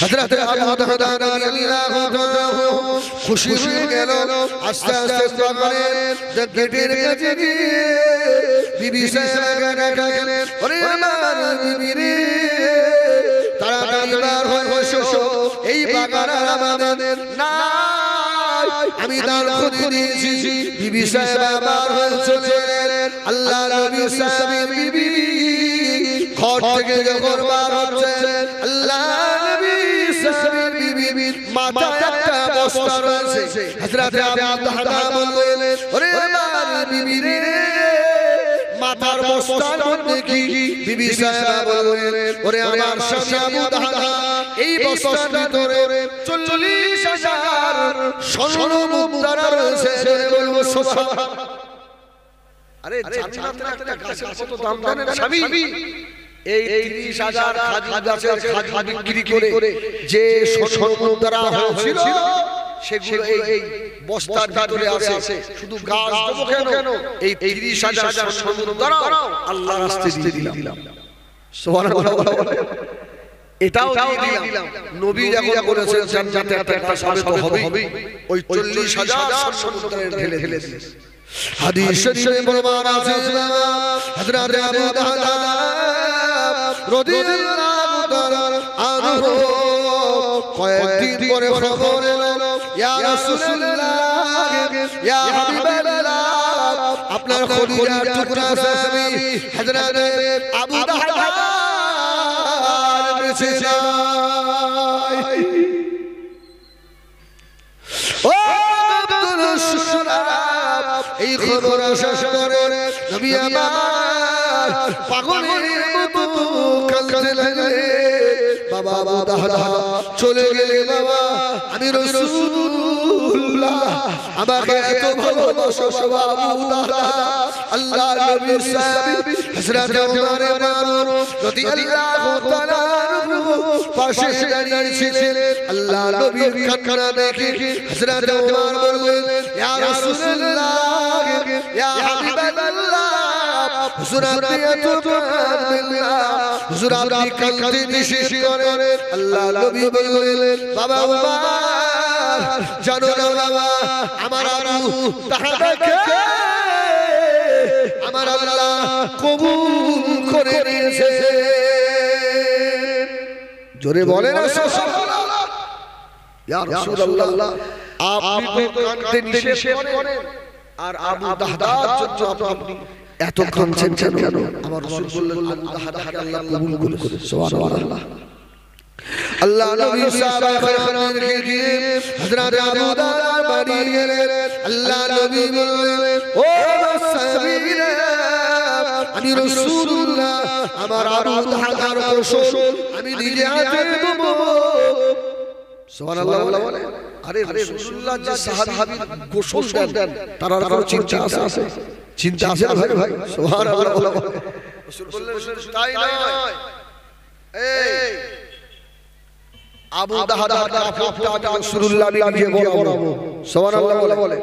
হযরত আবু দারদা রাদিয়াল্লাহু তাআলা খুশি হয়ে গেল আস্তে আস্তে বাগানের গেটের কাছে গিয়ে বিবি সাহেবা ডাকলেন ওরে আমার বিবি রে তাড়াতাড়ি বার হয়ে বসো এই বাগান আমাদের না আমি দান করে দিয়েছি বিবি সাহেবা বার হয়ে চলে এলেন আল্লাহ নবী সাহেব বিবি ঘর থেকে যখন বার হচ্ছে আল্লাহ নবী সাহেব বিবি মাথায় একটা বস্তা রয়েছে হযরত আবু দারদা বললেন ওরে আমার বিবি রে মাথার বস্তার মধ্যে কি বিবি সাহেবা বললেন ওরে আমার স্বামী আবু দারদা এই বস্তার ভিতরে ৪০,০০০ স্বর্ণ মুদ্রা রয়েছে বলবো সুবহানাল্লাহ। আরে জান্নাতের একটা গাছের কত দাম জানেন স্বামী এই ৩০,০০০ খাজুর গাছের খাজুর বিক্রি করে যে স্বর্ণ মুদ্রা হয়েছিল সেগুলো এই বস্তার ভিতরে আছে শুধু গাছ দেবো কেন এই ৩০,০০০ স্বর্ণ মুদ্রা আল্লাহর রাস্তায় দিয়ে দিলাম সুবহানাল্লাহ। এটাও দিয়ে দিলাম নবী যখন বলেছেন জান্নাতে একটা সাবেত হবে ওই ৪০,০০০ স্বর্ণ মুদ্রা ঢেলে দিলেন। হাদিস শরীফে প্রমাণ আছে হযরত আবু দারদা রাদিয়াল্লাহু তাআলা আনহু কয়েকদিন পরে খবর এলো ইয়া রাসূলুল্লাহ ইয়া হাবিবাল্লাহ আপনার খদিজার টুকরা স্বামী হযরত আবু দারদা বেঁচে নাই। ও আব্দুল শুকরাব এই খবর আসার পরে নবী আমার পাগলের মতো কাঁদতে লাগলেন বাবা আবু দারদা চলে গেলে বাবা আমি রাসূলুল্লাহ আমাকে এত ভালোবাসো আবু দারদা আল্লাহ নবী সাহেব হযরত ওমর ফারুক রাদিয়াল্লাহু তাআলা পাশে দাঁড়িয়ে ছিলেন আল্লাহ নবীর কান্না দেখে হযরত ওমর বললেন ইয়া রাসূলুল্লাহ ইয়া হাবিবাল্লাহ হুজুর আপনি এত কাঁদবেন হুজুর আপনি কাঁদতে নিষেধ করেন আল্লাহ নবী বললেন বাবা ওমর জানো না বাবা আমার আবু দারদাকে আমার আল্লাহ কবুল করে নিয়েছে। জোরে বলেন সুবহানাল্লাহ। ইয়া রাসূলুল্লাহ আপনি তো কাঁদতে নিষেধ করেন আর আবু দারদার জন্য আপনি এত কাঁদছেন কেন? আমার রাসূল বললেন আবু দারদাকে আল্লাহ কবুল করেছে সুবহানাল্লাহ। আল্লাহ নবী সাহাবাদেরকে দিয়ে হযরত আবু দারদা বাড়ি গেলেন আল্লাহ নবী বললেন ও সাহাবীরা আমি রাসূলুল্লাহ আমার আবু দারদার গোসল আমি নিজে হাতে দেব সুবহানাল্লাহ বলে। আরে রাসূলুল্লাহ যে সাহাবীর গোসল দেন তার আর কোনো চিন্তা আছে ভাই সুবহানাল্লাহ রাসূল বললেন তাই নয় এই আবু দারদা কাপড়টা রাসূলুল্লাহ নিজে পরাবো সুবহানাল্লাহ বলে।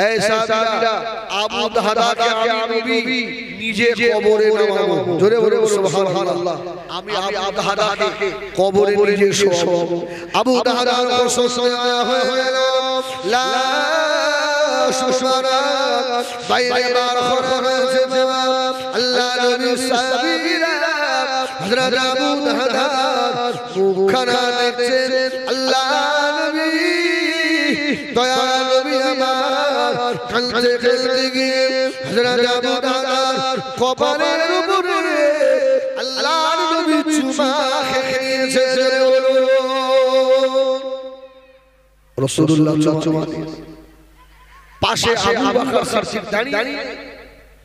এই সাহাবীরা আবু দারদাকে আমি নবী নিজে কবরে নামাবো জোরে বলে সুবহানাল্লাহ। আমি আবু দারদাকে কবরে নিজে শোয়াবো। আবু দারদার গোসল হয়ে গেল লা সুশরা বাইরে বার হয়েছে জবাব আল্লাহ নবী সাহাবীরা হযরত আবু দারদার মুখখানা দেখছেন আল্লাহ নবী দয়া নবী আমার কাঁদতে কাঁদতে গিয়ে হযরত আবু দারদার কপালের উপরে আল্লাহর নবী চুমা খেয়েছে রাসূলুল্লাহ চুমা দিয়েছে। পাশে আবু বকর সিদ্দিক দাঁড়িয়ে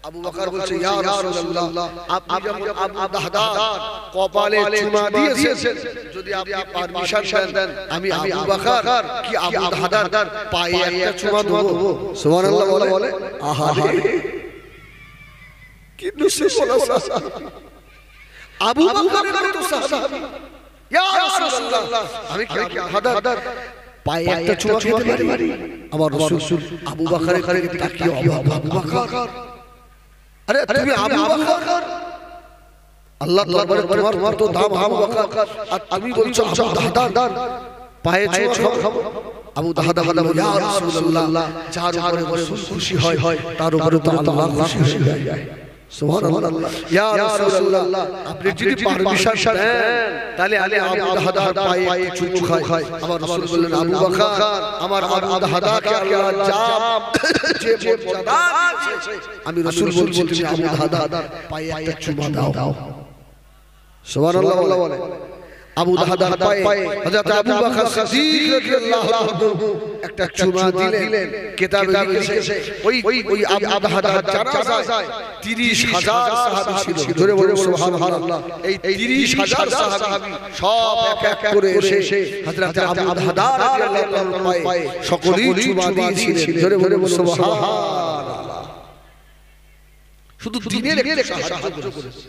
আবু বকর বলছে ইয়া রাসূলুল্লাহ আপনি যখন আবু দারদার কপালে চুমা দিয়েছেন যদি আপনি পারমিশন দেন আমি আবু বকর কি আবু দারদার পায়ে একটা চুমা দেব সুবহানাল্লাহ বলে। আহা কি নসিহত আবু বকর তো সাহাবী ইয়া রাসূলুল্লাহ আমি কি আবু দারদার পায়ে একটা চুমা খেতে পারি? আমার রাসূল আবু বকরের দিকে তাকিয়ে আবু বকর আরে তুমি আবু বকর আল্লাহ দরবারে তোমার তো দাম আবু বকর, আর তুমি বলছো আবু দাহদার পায়ে ছোঁয়া খাবো। আবু দাহদার বলে ইয়া রাসূলুল্লাহ, যার উপরে রাসূল খুশি হয় তার উপরে তো আল্লাহ খুশি হয়ে যায়। সুবহানাল্লাহ। ইয়া রাসূলুল্লাহ, আপনি যদি পারমিশন দেন তাহলে আমি আবু দাহদার পায়ে চুমু খাই। আমার রাসূল বললেন আবু বকর, আমার আবু দাহদাকে আল্লাহ যে মর্যাদা দিয়েছে, আমি রাসূল বলছি তুমি আবু দাহদার পায়ে একটা চুমু দাও। সুবহানাল্লাহ বলে। আবু দাহদার পায়ে হযরত আবু বকর সিদ্দিক রাদিয়াল্লাহু আনহু একটা চুমা দিলেন। কিতাবে লিখেছে ওই আবু দাহদার জানাজায় 30,000 সাহাবী ছিল। জোরে বলুন সুবহানাল্লাহ। এই 30,000 সাহাবী সব এক এক করে এসে হযরত আবু দাহদার রাদিয়াল্লাহু আনহু পায়ে সকলেই চুমা দিয়েছিলেন। জোরে বলুন সুবহানাল্লাহ। শুধু দ্বীনের একটু সাহায্য করেছে,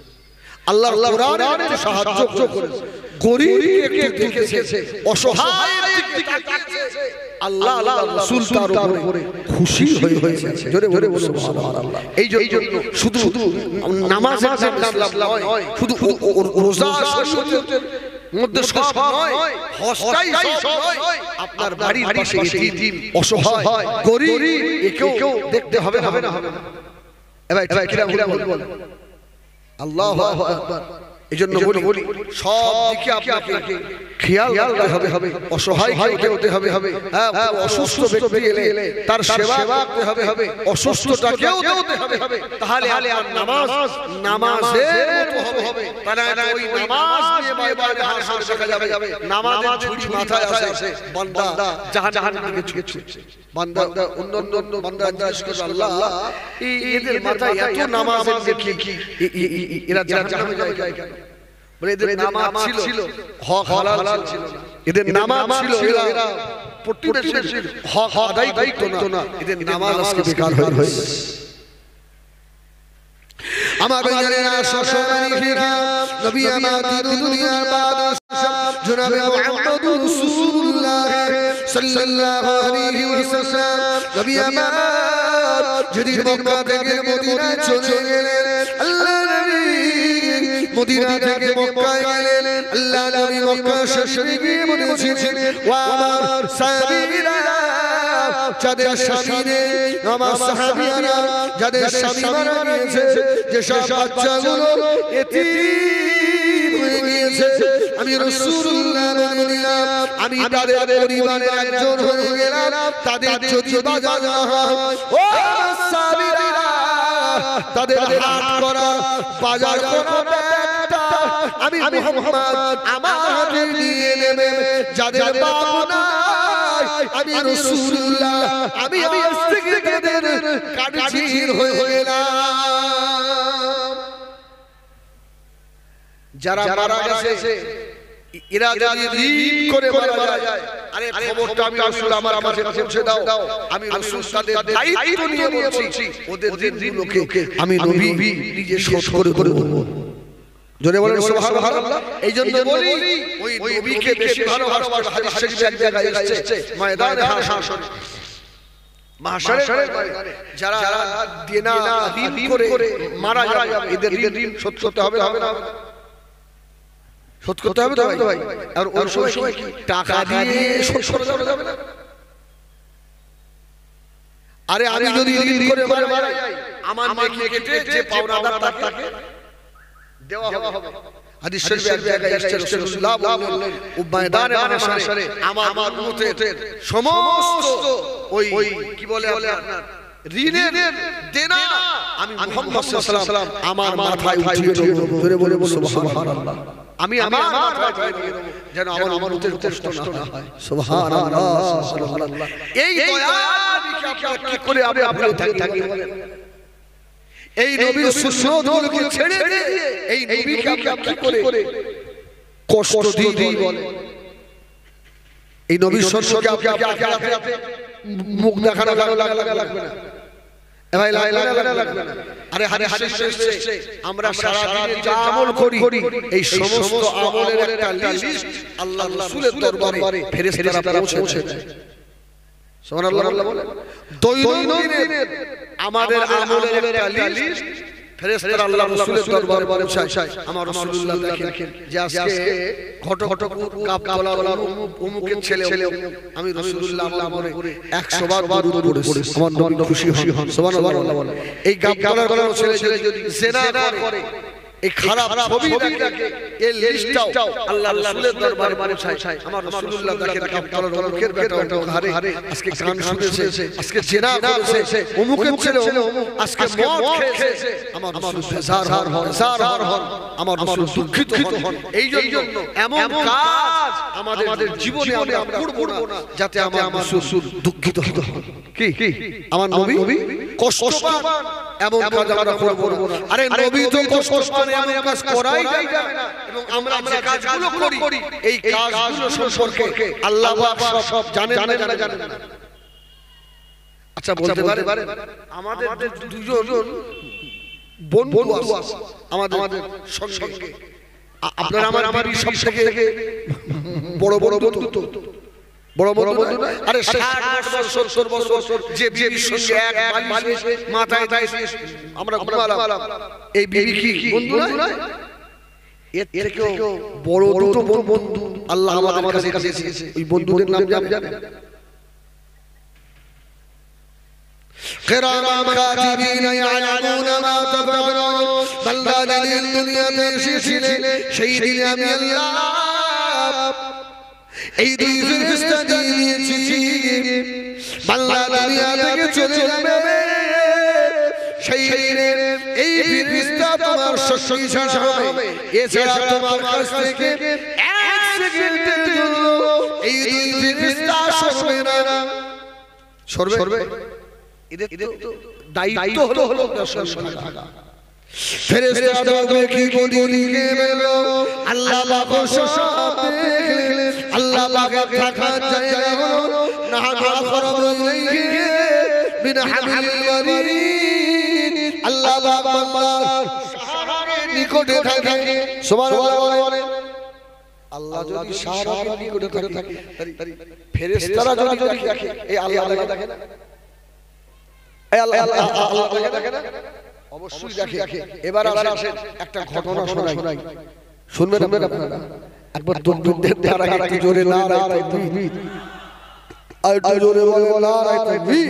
আল্লাহর কোরআনের সাহায্য করেছে, গরীবকে একটু দেখেছে, অসহায়ের দিকে তাকিয়েছে, আল্লাহ আল্লাহর রাসূল তার উপরে খুশি হয়েছে। জোরে বলে বলুন সুবহানাল্লাহ। এই জন্য শুধু নামাজের নাম নয়, শুধু রোজা শরীয়তের মধ্যে সব নয়, হজটাই সব নয়। আপনার বাড়ির পাশে এতিম, অসহায়, গরীব একেও দেখতে হবে না? এবার কিরা বল আল্লাহু আকবার। এজন্য বলি সব দিকে আপনাকে খেয়াল রাখতে হবে। অসহায়কে হতে হবে, হ্যাঁ, অসুস্থ ব্যক্তি এলে তার সেবা করতে হবে, অসুস্থটাকেও হতে হবে। তাহলে নামাজের মতো হবে। তাহলে ওই নামাজ নিয়ে বাইরে হাসর দেখা যাবে, নামাজের ঝুড়ি মাথায় আসে, বান্দা জাহান্নামের দিকে ছুটছে। বান্দা অন্য বান্দা জিজ্ঞেস করে আল্লাহ এদের মাথায় এত নামাজের দেখি কি এরা জাহান্নামে যায় কেন? বলে এদের নামাজ ছিল, হক হালাল ছিল না। এদের নামাজ ছিল, এরা প্রতিবেশীর হক আদায় করতো না। এদের নামাজ আজকে বেকার হয়ে গেছে। আমার ভাইয়েরা সম্মানিত ফিরা নবী আমাদের দুনিয়ার বাদশা জনাবে মুহাম্মদুর রাসূলুল্লাহ সাল্লাল্লাহু আলাইহি ওয়াসাল্লাম নবী আমার যদি মক্কা থেকে মদিনায় চলে গেলেন, আল্লাহ নবী মদিনা থেকে মক্কায় গেলেন, আল্লাহ নবী মক্কা শরীফে গিয়ে বলেছিলেন ও আমার সাহাবীরা, যাদের স্বামী নেই, আমার সাহাবীরা যাদের স্বামী মারা গিয়েছে, যে সব বাচ্চাগুলো এতিম হয়ে গিয়েছে, আমি রাসূলুল্লাহ বললাম আমি তাদের পরিবারের একজন হয়ে গেলাম। তাদের যদি বাজার না হয়, ও সাহাবীরা তাদের হাত করা বাজার করা আমি মুহাম্মদ আমার হাতে নিয়ে নেবে। যাদের বাবা নাই, আমি রাসূলুল্লাহ আমি আজ থেকে তাদের কাঠির হয়ে গেলাম। যারা মারা গেছে এরা যদি ঋণ করে মারা যায়, আরে খবরটা আমি রাসূল আমার কাছে পৌঁছে দাও। আমি রাসূল তাদের দায়িত্ব নিয়ে বলছি, ওদের ঋণগুলোকে আমি নবী নিজে শোধ করে দেব। জোরে বলেন সুবহানাল্লাহ। এইজন্য বলি ওই নবীকে বেশি ভালোবাসা। হাদিস শরীফে এক জায়গায় এসেছে ময়দানে হাসর, মাহশারের ময়দানে যারা দেনা ঋণ করে মারা যাবে, এদের ঋণ শোধ করতে হবে না? শোধ করতে হবে তো ভাই। আর ওই সময় কি টাকা দিয়ে শোধ করা যাবে না? আরে আমি যদি ঋণ করে মারা যাই, আমার মেয়ে কেটে যে পাওনাদার তাকে দেওয়া হবে। হাদিস শরীফে এক জায়গায় এসেছে রাসূলুল্লাহ বললেন ময়দানে হাসরে আমার উম্মতের সমস্ত ওই কি বলে আপনার ঋণের দেনা আমি মুহাম্মদ সাল্লাল্লাহু আলাইহি ওয়াসাল্লাম আমার মাথায় উঠিয়ে দেব। জোরে বলে সুবহানাল্লাহ। আমি আমার মাথায় দিয়ে দেব যেন আমার উম্মতের কষ্ট না হয়। সুবহানাল্লাহ সুবহানাল্লাহ। এই দয়া নবীকে আপনারা কি করে আপনি থাকি বলেন? এই নবীর সুন্নতগুলোকে ছেড়ে দিয়ে এই নবীকে আপনি কি করে কষ্ট দিই বলে? এই নবীর সুন্নতকে আপনি আখিরাতে মুখ দেখানো লাগবে না? এ ভাই লাগবে না? আরে হাদিস এসেছে আমরা সারা দিনে যা আমল করি এই সমস্ত আমলের একটা লিস্ট আল্লাহর রাসূলের দরবারে ফেরেশতারা পৌঁছে দেয়। সুবহানাল্লাহ বলেন। দৈনন্দিনের আমাদের আমলের একটা লিস্ট ফেরেশতারা আল্লাহ রাসূলের দরবারে পৌঁছায় আমার রাসূলুল্লাহ দেখেন যে আজকে ঘটঘটপুর কাপতলার অমুকের ছেলে আমি রাসূলুল্লাহ আমার উপরে 100 বার দরুদ পড়েছি আমার নবী খুশি হন সুবহানাল্লাহ এই কাপতলার কোনো ছেলে যদি জিনা করে এই খারাপ ছবি দেখে এই লিস্টটাও আল্লাহ রাসূলের দরবারে পৌঁছায় আমার রাসূলুল্লাহ দেখেন কাপতলার অমুকের বেটা ঘরে আজকে গান শুনেছে আজকে জিনা করেছে অমুকের ছেলে আজকে মদ খেয়েছে আমার রাসূল বেজার হন আমার রাসূল দুঃখিত হন এই জন্য এমন কাজ আমাদের জীবনে আমরা করব না যাতে আমার রাসূল দুঃখিত হন কি আমার নবী কষ্ট পান এমন কাজ আমরা করব না আরে নবী তো কষ্ট পান এমন কাজ করাই যায় না এবং আমরা যে কাজগুলো করি এই কাজগুলো সম্পর্কে আল্লাহ পাক সব জানেন না জানেন না আচ্ছা বলতে পারেন আমাদের দুজন বন্ধু আছে আমাদের সঙ্গে আপনারা আমার সব থেকে বড় বন্ধু তো বড় বন্ধু না আরে 60 বছর 70 বছর যে বিবির সঙ্গে এক বালিশে মাথায় আমরা ঘুমালাম এই বিবি কি বন্ধু না এর থেকেও বড় দুটো বন্ধু আল্লাহ আমাদের কাছে দিয়েছে ওই বন্ধুদের নাম জানেন কিরামান কাতিবিন ইয়ালামুনা মা তাফআলুন বান্দা দিল দুনিয়াতে এসেছিলে সেই দিনে আমি আল্লাহ এই দুই ফেরেশতা দিয়েছি বান্দা দুনিয়া থেকে চলে যাবে সেই দিনে এই ফেরেশতা তোমার সঙ্গী হবে এছাড়া তোমার কাছ থেকে এক সেকেন্ডের জন্য এই দুই ফেরেশতা সরবে এদের তো দায়িত্ব হলো সঙ্গে থাকা ফেরেশতা দলকে কি বলিকে বলো আল্লাহ পাক সব দেখলেন আল্লাহ পাকের থাকার জায়গা হলো নাহনু আকরাবু ইলাইহি মিন হাবিলিল ওয়ারিদ আল্লাহ পাক সাহারার নিকটে থাকে সুবহানাল্লাহ বলেন আল্লাহ যদি সাহারার নিকটে থাকে ফেরেশতারা যদি দেখে এই আল্লাহ দেখে না এই আল্লাহ দেখে না অবশ্যই দেখে এবার আসেন একটা ঘটনা শোনাই শুনবেন আপনারা একবার দুর্বৃত্তের দ্বারা একটু জোরে নারায়ে তাকবীর আর একটু জোরে বলে নারায়ে তাকবীর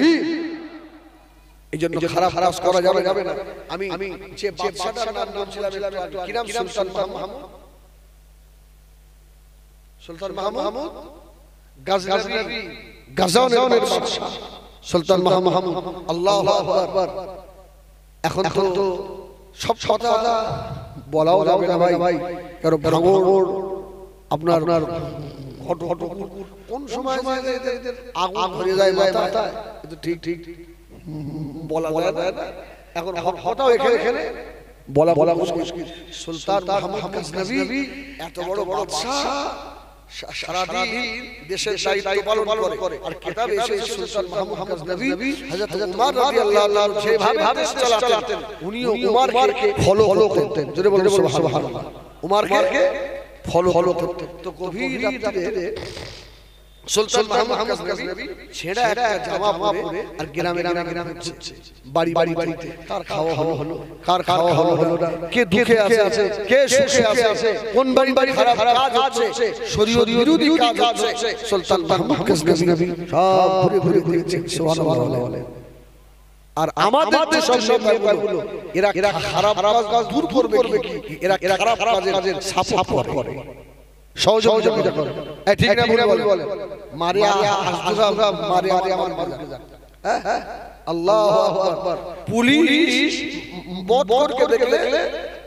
এইজন্য খারাপ করা যাবে না আমি যে বাদশাটার নাম বলছিলাম কি নাম সুলতান মাহমুদ গাজওয়ানের বাদশা সুলতান মাহমুদ আল্লাহু আকবার এখন তো সব কথা বলাও যাবে না ভাই কারণ ভাঙড় আপনার ঘট কোন সময় আগুন ধরে যায় মাথায় কিন্তু ঠিক বলা যায় না এখন হঠাৎ এখানে বলা মুশকিল সুলতান মাহমুদ গজনবী এত বড় বাদশা সারাদিন দেশের দায়িত্ব পালন করে আর কিতাবে এসেছে সুলতান মাহমুদ গজনবী হযরত উমর রাদিয়াল্লাহু তাআলা যেভাবে দেশ চালাতেন উনিও উমরকে ফলো করতেন জোরে বলেন সুবহানাল্লাহ উমরকে ফলো করতেন তো গভীর রাতে সুলতান মাহমুদ গজনবী ছেঁড়া একটা জামা পরে আর গ্রামে ঘুরছে বাড়িতে কার খাওয়া হলো না কে দুঃখে আছে কে সুখে আছে কোন বাড়ি খারাপ কাজ হচ্ছে শরীয়ত বিরোধী কাজ হচ্ছে সুলতান মাহমুদ গজনবী সব ঘুরে দেখছেন সুবহানাল্লাহ আর আমাদের দেশের নেতাগুলো এরা খারাপ কাজ দূর করবে কি এরা খারাপ কাজের সাপোর্ট করে সহযোগিতা করে ঠিক না বলে মারে আসদুরা মারে আমার বাজার হ্যাঁ আল্লাহু আকবার পুলিশ মদকে দেখলে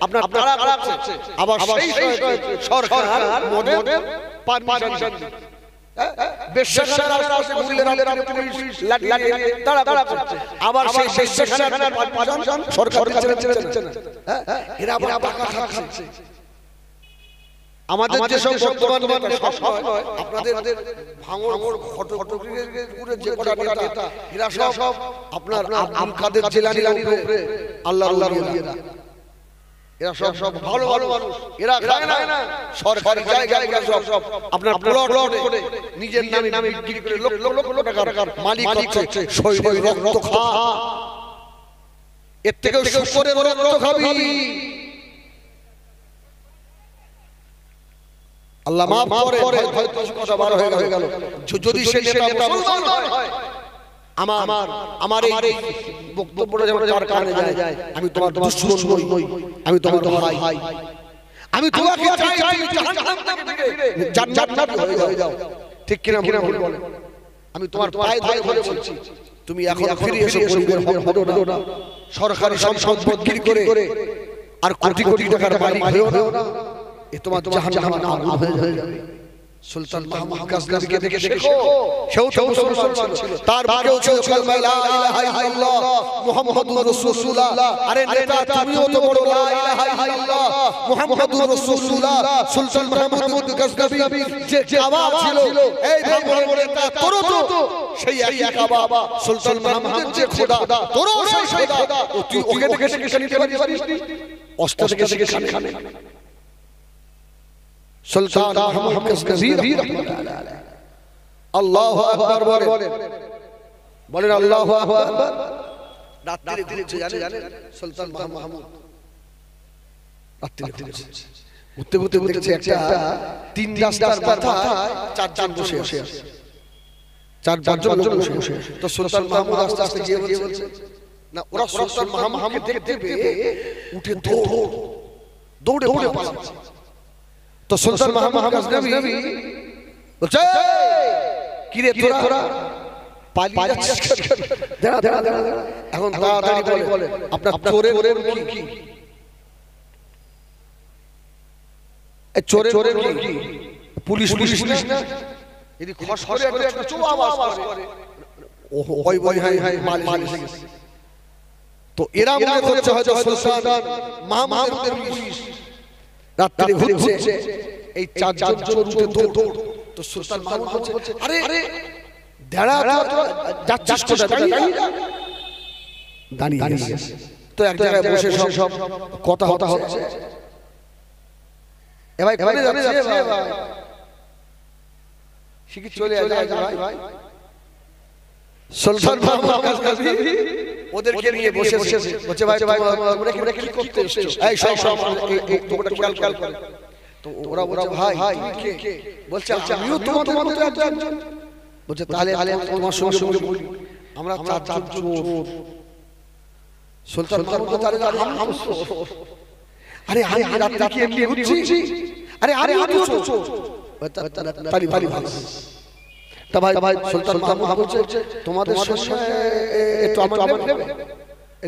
আপনার তাড়া করছে আবার সেই সরকার মদের পারমিশন বেশখানার পাশে মহিলারা পুলিশ লাঠি তাড়া করছে আবার সেই বেশখানার পারমিশন সরকার দিচ্ছে না হ্যাঁ এরা আবার টাকা খাচ্ছে আমাদের যেসব বর্তমান সব নয় আপনাদের ভাঙড় ঘটপুরে যে কটা নেতা এরা সব আপনার আব্দুল কাদের জিলানীর উপরে আল্লাহর ওলিরা এরা সব ভালো মানুষ এরা খায় না সরকারি জায়গায় সব আপনার প্লট করে নিজের নামে বিক্রি করে লক্ষ টাকার মালিক হচ্ছে শৈল রক্ত খা এর থেকে শুকরের রক্ত খাবি। আল্লাহ মাফ করে, হয়তো কথা বার হয়ে গেল। যদি সে নেতা মুসলমান হয়, আমার এই বক্তব্যটা যেন তার কানে যায়, আমি তোমার দুশমন নই, আমি তোমার ভাই, আমি তোমাকে চাই তুমি জাহান্নাম থেকে জান্নাতি হয়ে যাও। ঠিক কিনা বলেন? আমি তোমার পায়ে ধরে বলছি, তুমি এখন ফিরে এসো, গরিবের হবো না, সরকারি সম্পদ বিক্রি করে আর কোটি কোটি টাকার মালিক হয়েও না, এ তোমার জাহান্নামের আগুন হয়ে যাবে। সুলতান মাহমুদ গজনবীকে দেখে শেখো, সেও তো মুসলমান ছিল, তার বুকেও ছিল কালেমা লা ইলাহা ইল্লাল্লাহ মুহাম্মাদুর রাসূলুল্লাহ। আরে নেতা, তুমিও তো বড় লা ইলাহা ইল্লাল্লাহ মুহাম্মাদুর রাসূলুল্লাহ। সুলতান মাহমুদ গজনবী যে আওয়াজ ছিল, এই ভাঙনের নেতা তোরও তো সেই একই কাবা, সুলতান মাহমুদের যে খোদা তোরও সেই খোদা। তুই ওকে দেখে শিক্ষা নিতে পারিস নি? অস্ত্র থেকে শিক্ষা নে। সুলতান মাহমুদ গজনবী রাহমাতুল্লাহ আলাইহি আল্লাহু আকবার বলেন, আল্লাহু আকবার। রাত্রে ঘুরছে জানেন সুলতান মাহমুদ, রাত্রে ঘুরছে একটা তিন রাস্তার মাথায় চারজন বসে আছে, চারজন লোক বসে। তো সুলতান মাহমুদ আস্তে আস্তে গিয়ে বলছে না, ওরা সুলতান মাহমুদ দেখতে পেয়ে উঠে দৌড়ে পালাচ্ছে। তো সুলতান মাহমুদ গজনবী বলছে, কি রে তোরা পালিয়ে যাচ্ছিস? দাঁড়া। এখন তাড়াতাড়ি বলে আপনার চোরের কি? এই চোরের কি? পুলিশ না, এদি খস করে একটা চো আওয়াজ করে, ওই হাই মাল এসে গেছে। তো এরা মনে করছে হয়তো সুলতান মাহমুদের পুলিশ। রাত্রে ঘুরছে, এই চারজন চোর উঠে দৌড়। তো সুলতান মাহমুদ বলছে, আরে দাঁড়া, যাচ্ছিস কোথায়? দাঁড়িয়ে। তো এক জায়গায় বসে সব কথা হচ্ছে। এ ভাই কোথায় যাচ্ছে ভাই? শিখি চলে আসে ভাই। সুলতান মাহমুদ গজনবী ওদেরকে নিয়ে বসে ভাই তোমরা কি করতে এসেছো? এই সব তোমরা খেয়াল করে। তো ওরা ভাই তুমি কে? বলছে আমিও তোমাদের একজন। বলছে তাহলে তোমার সঙ্গে বলি, আমরা চার চোর। সুলতান মাহমুদ তাহলে হাম চোর। আরে আমি রাতে কি এমনি ঘুরছি? আরে আমিও তো চোর। তালি ভালো। তা ভাই সুলতান মাহমুদ বলছে তোমাদের সঙ্গে একটু আমার নেবে,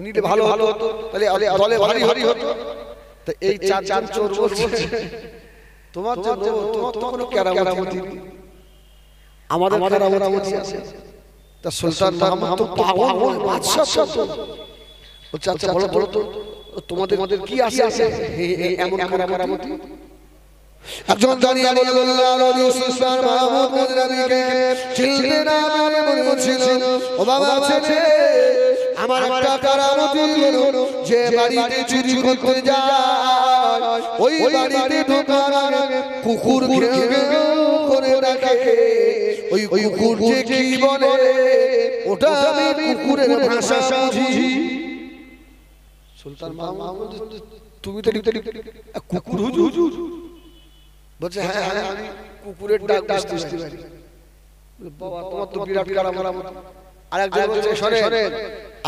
নিলে ভালো হতো, তাহলে দলে ভারী হতো। তো এই চার চোর বলছে তোমার জন্য তোমার তো কোনো কেরামতি নেই, আমাদের কেরামতি আছে। তা সুলতান মাহমুদ তো পাগল, বাদশা তো বলছে আচ্ছা বলো তো তোমাদের কি আছে এমন কেরামতি? একজন দাঁড়িয়ে বলল সুলতান মাহমুদ গজনবীকে চিনতে না পেরে বলছিল, ও বাবা ছেলে, আমার একটা কেরামতি হলো যে বাড়িতে চুরি করতে যায়, ওই বাড়িতে ঢোকার আগে কুকুর ঘেউ করে ডাকে। ওই কুকুর যে কি বলে ওটা আমি কুকুরের ভাষা বুঝি। সুলতান মাহমুদ তুমি তো কুকুর হুজুর? বলছে হ্যাঁ আমি কুকুরের ডাক বুঝতে পারি। বাবা তোমার তো বিরাট কেরামত। আরেকজন বলছে শোনেন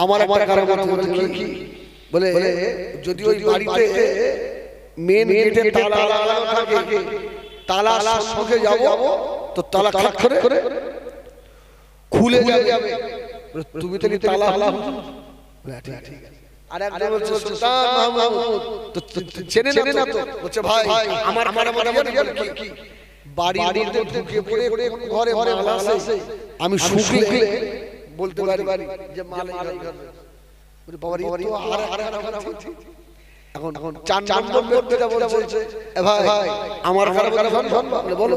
আমার কেরামত কি? বলে যদি ওই বাড়িতে মেন গেটে তালা লাগানো থাকে, তালা সঙ্গে যাব তো তালা খাট করে খুলে যাবে। তুমি তো তালা ঠিক আছে। আর একজন বলছে সুলতান মাহমুদ তো চেনে না তো? বলছে ভাই আমার কি বাড়ির মধ্যে ঢুকে পড়ে ঘরে মাল আছে, আমি শুকলে বলতে পারি যে মাল এই ঘরে। বলে বাবা রে তো এখন চার নম্বর যেটা বলছে এ ভাই আমার বলো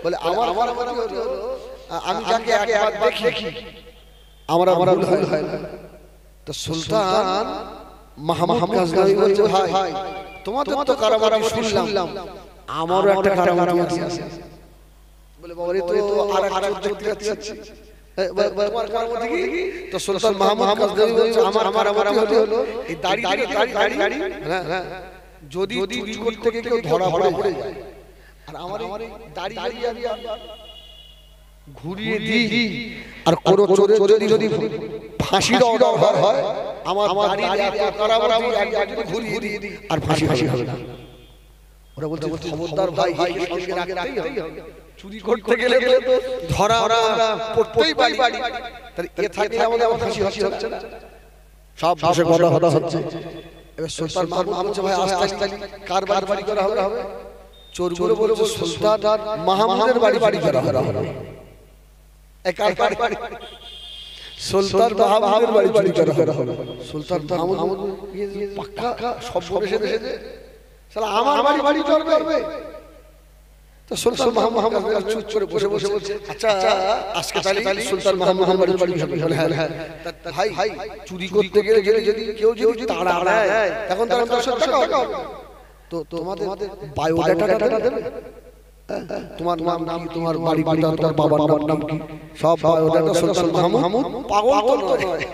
বলে আমার আমি যাকে একবার দেখি আমার ভুল হয় না। তো সুলতান মাহমুদ গজনবী বলছে ভাই তোমাদের তো কারামারামতি শুনলাম, আমারও একটা কারামারামতি আছে। বলে বাবা রে তো আরেকটা দেখতে যাচ্ছি, তোমার কারামতি কি? তো সুলতান মাহমুদ কাসরাবি বলছে আমার কারামতি হলো এই দাড়ি হ্যাঁ যদি চুরি করতে গিয়ে কেউ ধরা পড়ে যায় আর আমার এই দাড়ি আমি ঘুরিয়ে দিই আর কোন চোরে যদি ফাঁসির অর্ডার হয় আমার দাড়ি কারামতি একদম ঘুরিয়ে দিই আর ফাঁসি হবে না। ওরা বলতে খবরদার ভাই সঙ্গে রাখতেই হবে, চুরি করতে গেলে তো ধরা পড়তেই পারি, তাহলে এ থাকলে আমাদের ফাঁসি হচ্ছে না, সব বসে কথা হচ্ছে। এবার সুলতান মাহমুদ বলছে ভাই আস্তে কার বাড়ি করা হবে? চোরগুলো বলছে সুলতান মাহমুদের বাড়ি করা হবে। সুলতান মাহমুদের বাড়ি করা হবে। সুলতান মাহমুদ পাক্কা সব বসে শালা আমার বাড়ি করবে। তো সুলতান মাহমুদ চুপ করে বসে বলছে আচ্ছা আজকে তাহলে সুলতান মাহমুদের বাড়ি হবে। হ্যাঁ ভাই চুরি করতে গেলে যদি কেউ যদি তাড়া দেয় তখন তার 10 টাকা হবে। তো তোমাদের বায়োডাটাটা দেবে, তোমার নাম কি, তোমার বাড়ি কোথায়, তোমার বাবার নাম কি, সব বায়োডাটা সুলতান মাহমুদ পাগল তো নয়,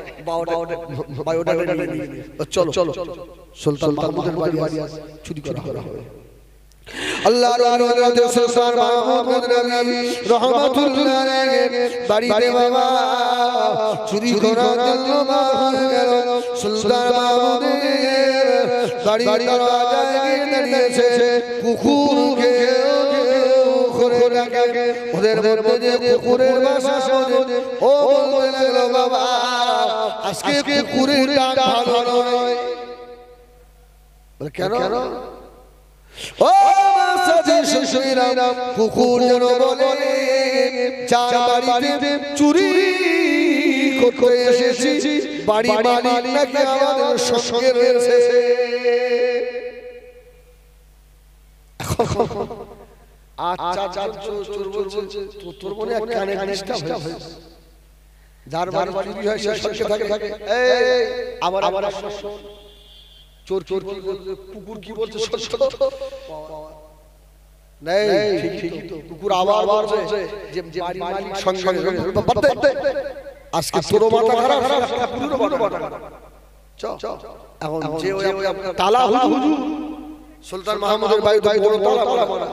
বায়োডাটা নিয়ে চলো সুলতান মাহমুদের বাড়ি চুরি করা হবে। আল্লাহর নবী সুলতান মাহমুদ নবী রহমাতুল্লাহ আলাইহি বাড়িতে বাবা চুরি করার জন্য বার হয়ে গেল। সুলতান মাহমুদের বাড়ির দরজায় গিয়ে দাঁড়িয়েছে কুকুরকে করে রাখে। ওদের মধ্যে যে কুকুরের বাসা শোনে ও বলতে লাগলো বাবা আজকে কুকুরের ডাক ভালো নয়। কেন? ও কুকুর যেন বলে যার বাড়িতে চুরি করতে এসেছি বাড়ি মালিক নাকি আমাদের সঙ্গে রয়েছে। আচ্ছা চোর বলছে তোর মনে কানে কানিষ্ঠা হয়েছে, যার বাড়ি চুরি হয় সে সঙ্গে থাকে। আবার চোর কুকুর কি বলছে সত্য নেই, ঠিকই তো কুকুর আবার বলছে যে বাড়ি মালিক সঙ্গে আজকে তোর মাথা খারাপ কুকুরের মাথা খারাপ। এখন যে ওই তালা হুজুর সুলতান মাহমুদের বাড়িতে বড় তালা মারা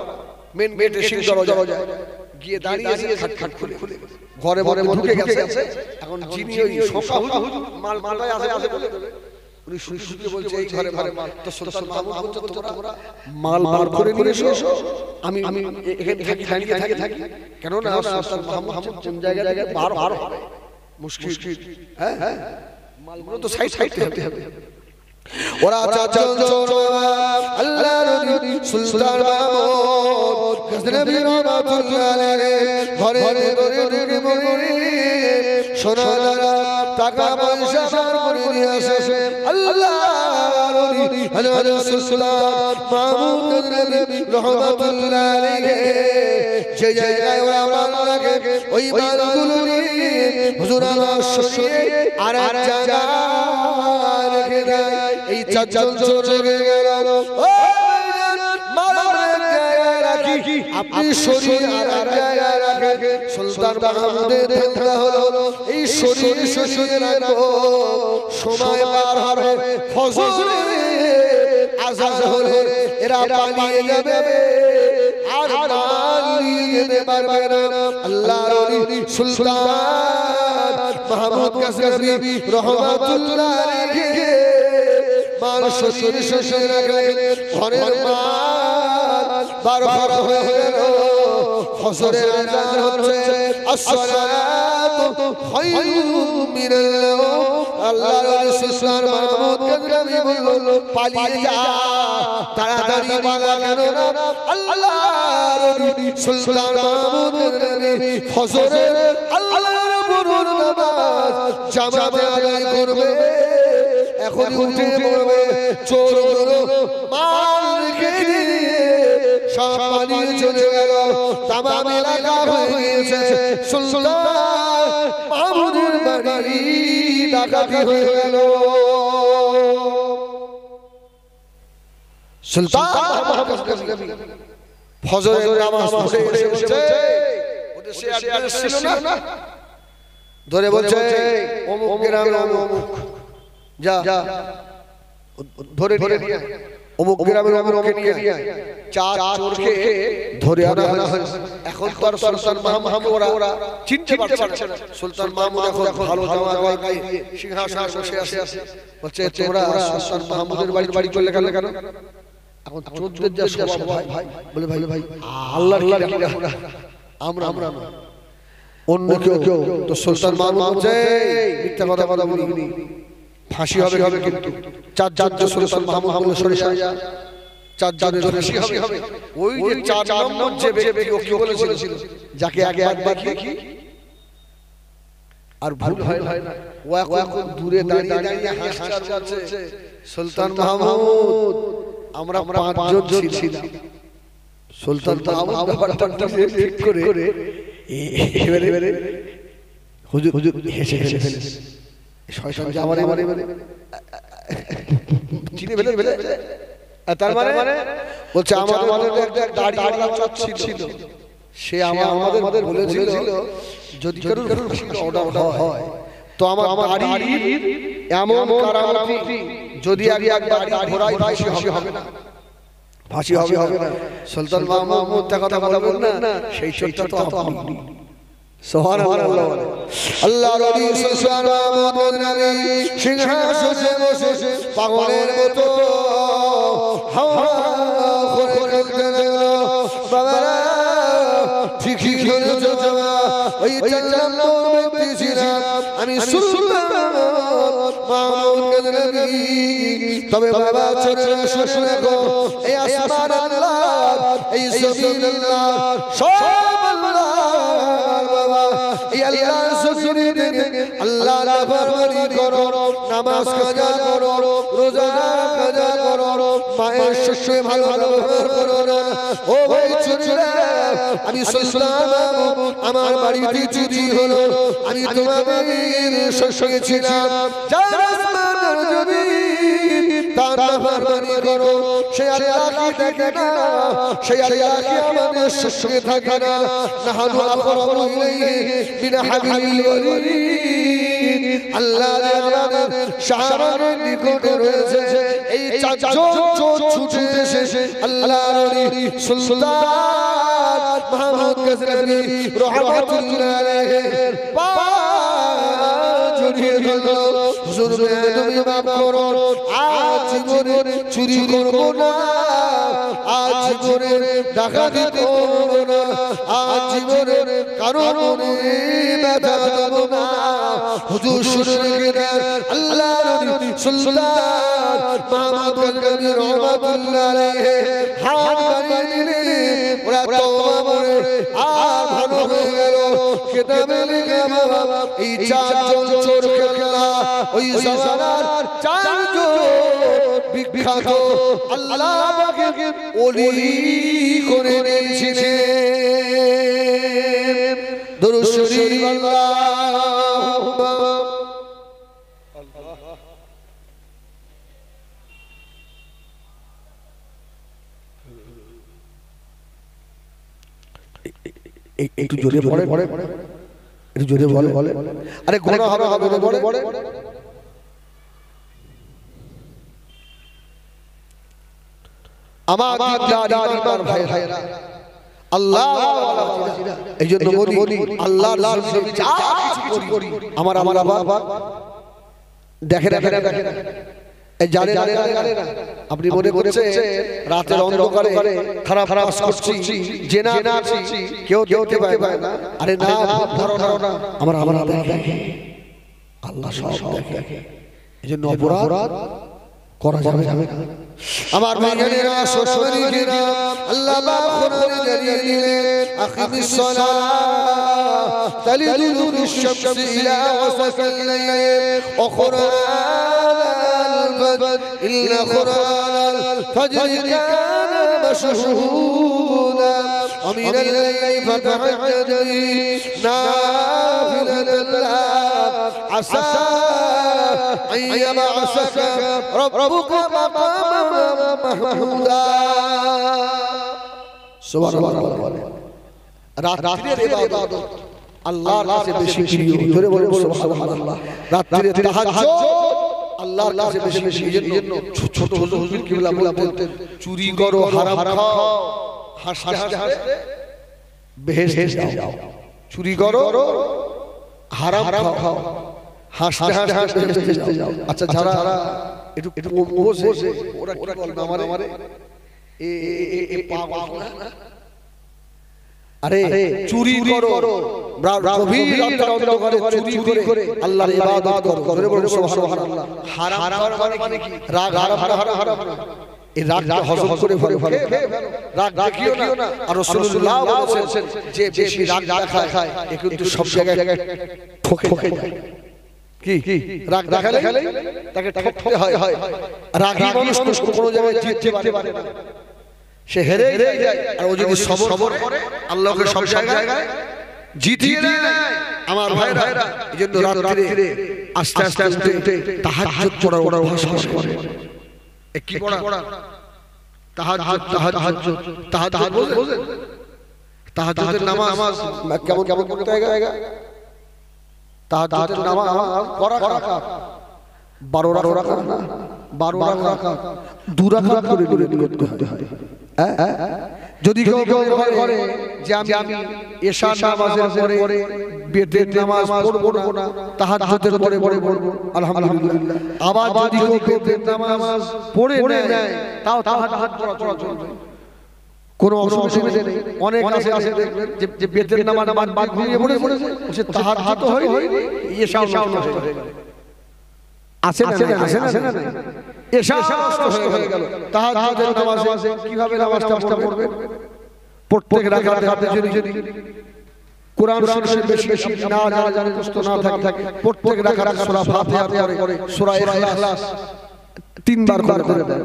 মেন ড্রেসিং দরজা গিয়ে দাঁড়িয়ে খাট খুলে ঘরে ঢুকে গেছে। এখন যিনি ওই সফা হুজুর মালটাই আসে বলে উনি শুনে বলছে এই ঘরে মাল। তো সুলতান মাহমুদ বলছে তোমরা মাল করে নিয়ে এসো, আমি এখানে থাকি কেন না সুলতান মাহমুদ কোন জায়গায় বার হবে মুশকিল। হ্যাঁ মালগুলো তো সাইড হতে হবে। ওরা চাচল চোর আল্লাহর নবী সুলতান মাহমুদ কাসরাবি রহমাতুল্লাহ আলাইহি ঘরে ঢুকে পড়ে সোনা দানা টাকা পয়সা বার করে নিয়ে আসে। আল্লাহর নবী হযরত সুলতান মাহমুদ কাসরাবি রহমাতুল্লাহ আলাইহি যে জায়গায় ওরা মাল রাখে ওই মালগুলো নিয়ে হুজুর আমার সঙ্গে আর জায়গায় রেখে দেয়। এই চাচল চলে গেল রাখি আপনি শরীর আর জায়গায় রাখে। সুলতান মাহমুদের ধারণা হলো এই শরীর রাখবো, সময় পার হবে ফজরের আযান হলে এরা পালিয়ে যাবে আর পালিয়ে যেতে পারবে না। আল্লাহর নবী সুলতান মাহমুদ কাসরাবি রহমাতুল্লাহ আলাইহি মাল শরীর রাখলেন, ঘরের মাল বার হয়ে গেল। ফজরের আযান হচ্ছে আসসালাতু খায়রুম মিনাল নাওম। আল্লাহর রাসূল সুলতান মাহমুদ কাসরাবি বলল পালিয়ে যা তাড়াতাড়ি পালা কেন না। আল্লাহর নবী সুলতান মাহমুদ কাসরাবি ফজরের আল্লাহর বড় নামাজ জামাতে আদায় করবে। এখন উঠে পড়বে চোরগুলো মাল রেখে দিয়ে সব পালিয়ে চলে গেল। তামাম এলাকা হয়ে গিয়েছে সুলতান মাহমুদের বাড়ি ডাকাতি হয়ে গেল। সুলতান মাহমুদ কাসরাবি ফজরের নামাজ পড়ে এসে বলছে ওদের সে অ্যাড্রেস ছিল না ধরে বলছে অমুক গ্রামে অমুক যা ধরে নিয়ে অমুক গ্রামের অমুককে নিয়ে চার চোরকে ধরে আনা হয়েছে। এখন তো আর সুলতান মাহমুদ ওরা চিনতে পারছে না। সুলতান মাহমুদ এখন ভালো জামা গায়ে সিংহাসনে বসে আছে। বলছে তোমরা সুলতান মাহমুদের বাড়ি চলে গেল কেন? এখন চোরদের যা স্বভাব ভাই, বলে ভাই আল্লাহর আমরা অন্য কেউ তো সুলতান মাহমুদ বলছে মিথ্যা কথা বলিনি, ফাঁসি হবে কিন্তু চার সুলতান মাহমুদ বলে সরে যা, চার ফাঁসি হবে। ওই যে চার নম্বর যে ব্যক্তি ও কি বলেছিল, যাকে আগে একবার দেখি আর ভুল হয় না, ও এখন দূরে দাঁড়িয়ে হাসছে। সুলতান মাহমুদ আমরা পাঁচজন ছিলাম। সুলতান মাহমুদ ব্যাপারটা ঠিক করে এবারে হুজুর হেসে ফেলেছে। শয়তান যে আমারে চিনে ফেলে তার মানে বলছে আমাদের একটা দাড়িওয়ালা চোর ছিল, সে আমাদের বলেছিল যদি কারোর অর্ডার হয় তো আমার দাড়ির এমন কারামতি যদি একবার ঘোড়ায় ফাঁসি হবে না। সুলতান মাহমুদ কথা বলবেন না, সেই চোরটা তো আপনি। সুবহানাল্লাহ। আল্লাহর নবী সাল্লাল্লাহু আলাইহি সিংহাসনে বসে পাগলের মতো হাওয়া করে কাঁদতে লাগলো। বাবারা ঠিকই ধরেছো বাবা, ওই চার নম্বর ব্যক্তি ছিলাম আমি সুলতান মাহমুদ গজনবী। তবে বাবা চোরের শুনে রাখো, এই আসমান আল্লাহ, এই জমিন আল্লাহ, সব আল্লাহ। আল্লাহ নাফরমানি করো, নামাজ কাজা করো, রোজা কাজা করো, মায়ের সাথে ভালো ব্যবহার করো না। ও ভাই চোরেরা, আমি সুলতান মাহমুদ, আমার বাড়িতে চুরি হলো, আমি তোমাদের সঙ্গে ছিলাম। যার আসমানের জমিন তার নাফরমানি করো, সে আল্লাহ কি দেখে না, সে আল্লাহ কি আমাদের সঙ্গে থাকে না। নাহানু আকরাবু ইলাইহি মিন হাবিলিল ওয়ারিদ। আল্লাহ আমাদের শাহরানের নিকটে রয়েছে। এই চারজন চোর ছুটে এসে আল্লাহর নবী সুলতান মাহমুদ গজনবী রাহমাতুল্লাহ আলাইহির পা জড়িয়ে ধরল। হুজুর তুমি মাফ করো, আজ জীবনে চুরি করব না, আজ জীবনে ডাকাতি করব না, আজ জীবনে কারো মনে ব্যথা দেব না। হুজুর শুনে রেখে দেন, আল্লাহর নবী সুলতান মাহমুদ গজনবী রাহমাতুল্লাহ আলাইহি হাত বাড়িয়ে দিলেন। ওরা তওবা করে আর ভালো হয়ে গেল। কিতাবে লেখা বাবা এই চারজন চোর খেলা ওই জামানার চারজন বিখ্যাত আল্লাহ পাকের ওলি করে নিয়েছিলেন। দরুদ শরীফ আল্লাহুম্মা একটু জোরে পড়ে, একটু জোরে বলে, আরে গোনা হবে পড়ে। আমার দিনদার ভাইরা, আল্লাহ এই জন্য বলি আল্লাহর জন্য যা কিছু করি আমার বাবা দেখে জানে না। আপনি মনে করছেন রাতের অন্ধকারে খারাপ কাজ করছি, জেনা করছি, কেউ দেখতে পায় না। আরে না, ধারণা আমার দেখে, আল্লাহ সব দেখে। এই জন্য অপরাধ করা যাবে না। আমার ভাইয়েরা সসরিরা আল্লাহ পাক কোরআনে জানিয়ে দিলেন, আকিমিস সালাত তালিদুলুশ শামসি ইলা ওয়াসাতিল লাইল ওয়া কুরআনাল ফাজর ইন্না কুরআনাল ফাজরি কানা মাশহুদা ওয়া মিনাল লাইলি ফাতাহাজ্জাদ নাফিলাতান লাক আসা আন ইয়াবআসাকা রাব্বুকা মাকামান মাহমুদা। সুবহানাল্লাহ। রাতের ইবাদত আল্লাহর কাছে বেশি প্রিয়। জোরে বলুন সুবহানাল্লাহ। রাত্রিরে তাহাজ্জুদ আল্লাহর কাছে বেশি বেশি। এজন্য ছোট হুজুর কিবলা বলতেন চুরি করো হারাম খাও হাসতে হাসতে বেহেশতে যাও। চুরি করো হারাম খাও হাসতে হাসতে বেহেশতে যাও। আচ্ছা যারা একটু বসে ওরা কি বলবে আমারে এ পাগল না? আরে চুরি করো গভীর রাতে অন্ধকারে চুরি করে আল্লাহর ইবাদত করো। জোরে বলুন সুবহানাল্লাহ। হারাম মানে কি? রাগ হারাম এই রাগটা হজম করে ফেলো। রাগ দেখিও না। আর রাসূলুল্লাহ বলেছেন যে বেশি রাগ খায় এ কিন্তু সব জায়গায় ঠকে যায়। কি রাগ দেখালে তাকে ঠকতে হয়। রাগী মানুষ কোনো জায়গায় জিততে পারে না, সে হেরে যায়। আর ও যদি সবর করে আল্লাহকে সব জায়গায় জিতিয়ে দেয়। আমার ভাইরা এজন্য রাত্রিরে আস্তে আস্তে তাহাজ্জুদ পড়ার অভ্যাস করে। কি পড়া? তাহাজ্জুদ বুঝেন? তাহাজ্জুদের নামাজ কেমন করতে হয়? তাহাজ্জুদের নামাজ করা 12 রাকাত না, 12 রাকাত 2 রাকাত করে করতে হয়। যদি কেউ করে যে আমি এশা নামাজের পরে বেতের নামাজ পড়ব না, তাহাজ্জুদের পরে পড়ব, আলহামদুলিল্লাহ। আবার যদি কেউ বেতের নামাজ পড়ে নেয় তাও তাহাজ্জুদ পড়া চলবে, কোনো অসুবিধা নেই। অনেক আছে দেখবেন যে বেতের নামাজ বাদ দিয়ে পড়েছে, সে তাহাজ্জুদ হয়নি, এশাও নষ্ট হয়ে গেল। আছে না? এশা নষ্ট হয়ে গেল। তাহাজ্জুদের নামাজে কিভাবে নামাজটা পড়বে? প্রত্যেক রাকাতে যদি কোরআন শরীফ বেশি না জানে মুখস্থ না থাকে, প্রত্যেক রাকাতে সূরা ফাতিহা করে সূরা ইখলাস 3 বার করে দেয়।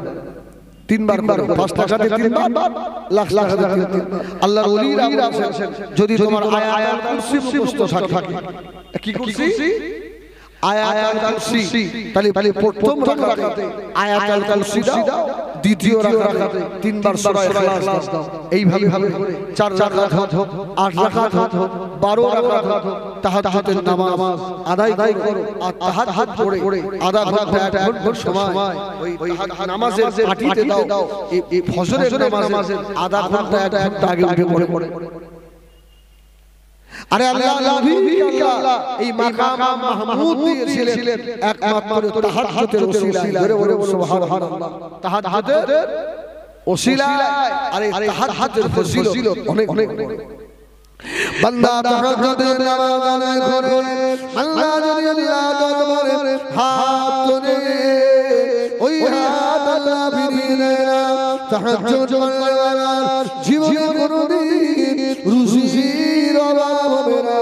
3 বার 5 টাকাতে 3 বার, লাখ টাকাতে 3 বার। আল্লাহর ওলিরা আছেন, যদি তোমার আয়াতুল কুরসি মুখস্থ থাকে, কি কুরসি? আয়াতুল কুরসি, তাহলে প্রথম রাকাতে আয়াতুল কুরসি দাও, দ্বিতীয় রাকাতে 3 বার সূরা ইখলাস দাও। এইভাবে 4 রাকাত হোক, 8 রাকাত হোক, 12 রাকাত হোক, তাহাজ্জুদের নামাজ আদায় করো। আর তাহাজ্জুদ পড়ে আধা ঘন্টা 1 ঘন্টা সময় ওই নামাজের পাটিতে দাও। এই ফজরের নামাজের আধা ঘন্টা 1 ঘন্টা আগে উঠে পড়ে। আরে আল্লাহ এই মাকাম মাহমুদ দিয়েছিলেন একমাত্র তাহাজ্জুদের ওসিলায়। জোরে বলুন সুবহানাল্লাহ। তাহাজ্জুদের ওসিলায়। আরে তাহাজ্জুদের ফজিলত অনেক বড়। বান্দা তাহাজ্জুদের নামাজ আদায় করে আল্লাহ যদি দরবারে হাত তোলে, ওই হাত আল্লাহ ফিরিয়ে দেয় না। তাহাজ্জুদ করলেওয়ালার জীবনে কোনোদিন রুজির অভাব হবে না।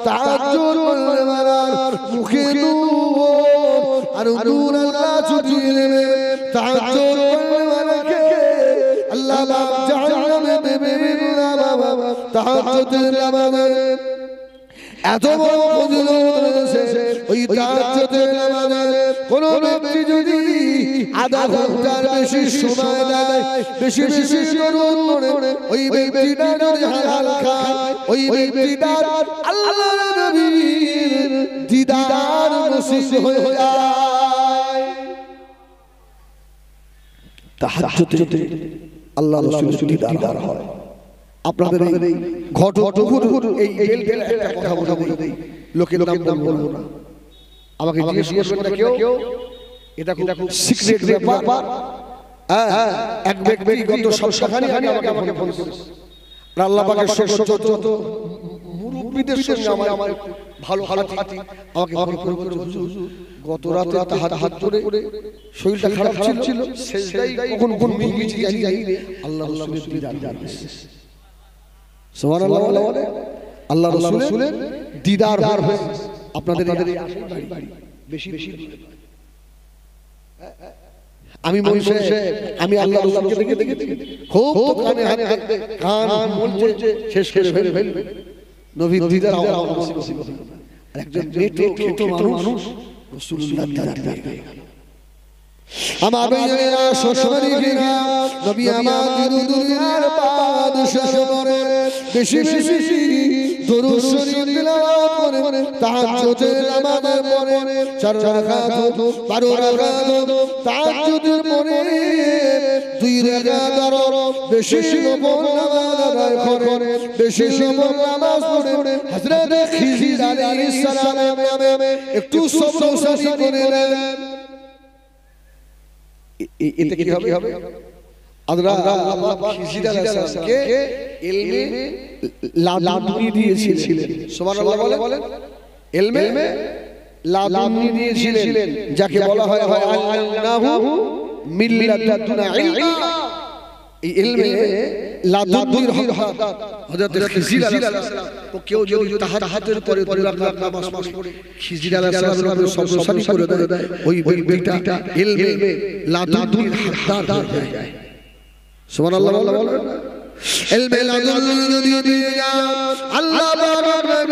তাহাজ্জুদ করলেওয়ালার মুখে নূর আর নূর আল্লাহ ছড়িয়ে দেবে। তাহাজ্জুদ করলেওয়ালাকে আল্লাহ জাহান্নামে দেবে না বাবা। তাহাজ্জুদের নামাজে এত বড় ফজিলত রয়েছে। ওই তাহাজ্জুদের নামাজে কোন ব্যক্তি যদি আধা ঘন্টার বেশি সময় দেয়, বেশি দরুদ পড়ে, ওই ব্যক্তিটা যদি হালাল খায়, ওই ব্যক্তিটার আল্লাহর নবীর দিদার নসিব হয়ে যায়। তাহাজ্জুদে আল্লাহর রাসূলের দিদার হয়। আপনাদের এই ঘটটুকুর এই একটা কথা বলে দেই, লোকের নাম বলবো না, আমাকে জিজ্ঞেস করবে কেউ, এটা খুব সিক্রেট ব্যাপার। এক ব্যক্তি গত সপ্তাহখানেক আগে আমাকে ফোন করেছে। আল্লাহ পাকের যত মুরব্বিদের সঙ্গে আমার ভালো থাকি, আমাকে ফোন করে হুজুর গত রাতে তাহাজ্জুদ করে শরীরটা খারাপ ছিল, সেজদাই কখন ঘুমিয়ে গেছি জানি না, আল্লাহ রাসূলের দিদার হয়েছে। সুবহানাল্লাহ বলে আল্লাহ রাসূলের দিদার হয়েছে। আপনাদের এই বাড়ি বেশি আমি মনসে আমি আল্লাহ রাসূলকে দেখেছি, খুব কানে হাতে কান বলছে শেষ করে ফেলবে। নবী দিদার আওয়াজ আর একজন খেটো মানুষ রাসূলুল্লাহ দিদার পেয়ে গেল। আমার ভাইয়েরা শ্বশুরি ফিরা নবী আমার দুনিয়ার বাদশাহ করে বেশি দুরূদ শরীফ তিলাওয়াত করে তাহাজ্জুদের নামাজের পরে 4 রাকাত 12 রাকাত তাহাজ্জুদের পরে 2 রাকাত আরো বেশি নফল নামাজ আদায় করে বেশি নফল নামাজ পড়ে হযরত খিজির আলাইহিস সালামের নামে একটু সবরসানি করে নেন এতে কি হবে আল্লাহ খিজির আলাইহিস সালামকে ইলমে লাদুনি দিয়েছিলেন সুবহানাল্লাহ বলেন ইলমে লাদুনি দিয়েছিলেন যাকে বলা হয় আল্লাহু মিল্লাতুনা ইলমা এই ইলমে লাদুনির হক হযরত খিজির আলাইহিস সালাম ও কেউ যদি তাহাজ্জুদের পরে 2 রাকাত নামাজ পড়ে খিজির আলাইহিস সালামের উপর সবরসানি করে দেয় ওই ব্যক্তিটা ইলমে লাদুনির হকদার হয়ে যায় সুবহানাল্লাহ বলেন ইলমে লাদুনি যদি দিয়ে আল্লাহ পাক